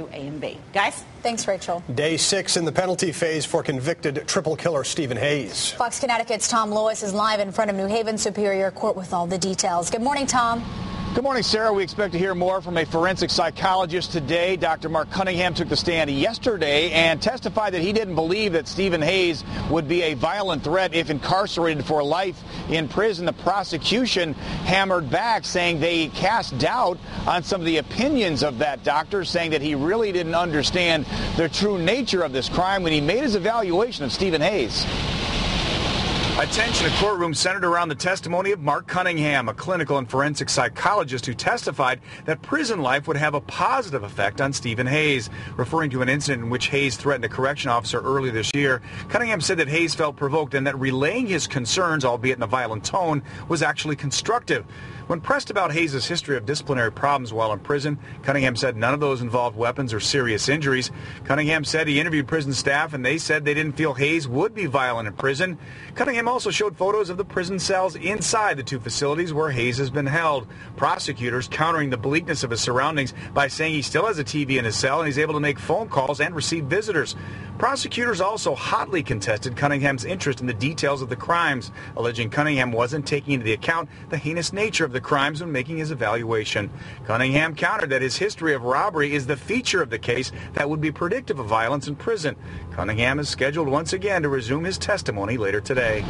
A and B. Guys? Thanks, Rachel. Day 6 in the penalty phase for convicted triple killer Stephen Hayes. Fox Connecticut's Tom Lewis is live in front of New Haven Superior Court with all the details. Good morning, Tom. Good morning, Sarah. We expect to hear more from a forensic psychologist today. Dr. Mark Cunningham took the stand yesterday and testified that he didn't believe that Stephen Hayes would be a violent threat if incarcerated for life in prison. The prosecution hammered back, saying they cast doubt on some of the opinions of that doctor, saying that he really didn't understand the true nature of this crime when he made his evaluation of Stephen Hayes. Attention, a courtroom centered around the testimony of Mark Cunningham, a clinical and forensic psychologist who testified that prison life would have a positive effect on Stephen Hayes. Referring to an incident in which Hayes threatened a correction officer earlier this year, Cunningham said that Hayes felt provoked and that relaying his concerns, albeit in a violent tone, was actually constructive. When pressed about Hayes' history of disciplinary problems while in prison, Cunningham said none of those involved weapons or serious injuries. Cunningham said he interviewed prison staff and they said they didn't feel Hayes would be violent in prison. Cunningham also showed photos of the prison cells inside the two facilities where Hayes has been held. Prosecutors countering the bleakness of his surroundings by saying he still has a TV in his cell and he's able to make phone calls and receive visitors. Prosecutors also hotly contested Cunningham's interest in the details of the crimes, alleging Cunningham wasn't taking into account the heinous nature of the crimes when making his evaluation. Cunningham countered that his history of robbery is the feature of the case that would be predictive of violence in prison. Cunningham is scheduled once again to resume his testimony later today.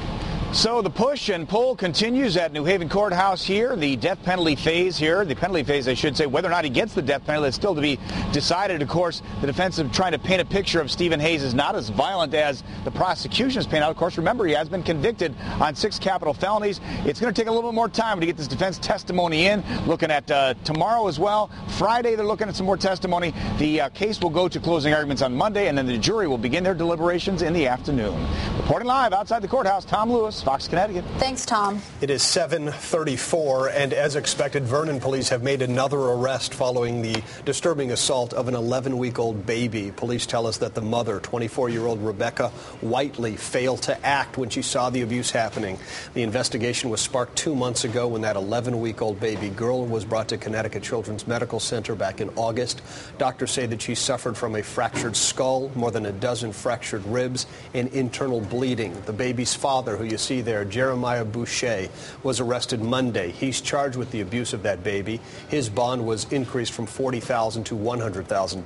So the push and pull continues at New Haven Courthouse here. The death penalty phase here, the penalty phase, I should say, whether or not he gets the death penalty is still to be decided. Of course, the defense is trying to paint a picture of Stephen Hayes is not as violent as the prosecution has painted out. Of course, remember, he has been convicted on 6 capital felonies. It's going to take a little bit more time to get this defense testimony in. Looking at tomorrow as well. Friday, they're looking at some more testimony. The case will go to closing arguments on Monday, and then the jury will begin their deliberations in the afternoon. Reporting live outside the courthouse, Tom Lewis, Fox Connecticut. Thanks, Tom. It is 7:34, and as expected, Vernon police have made another arrest following the disturbing assault of an 11-week-old baby. Police tell us that the mother, 24-year-old Rebecca Whiteley, failed to act when she saw the abuse happening. The investigation was sparked 2 months ago when that 11-week-old baby girl was brought to Connecticut Children's Medical Center back in August. Doctors say that she suffered from a fractured skull, more than a dozen fractured ribs, and internal bleeding. The baby's father, who you see there, Jeremiah Boucher, was arrested Monday. He's charged with the abuse of that baby. His bond was increased from $40,000 to $100,000.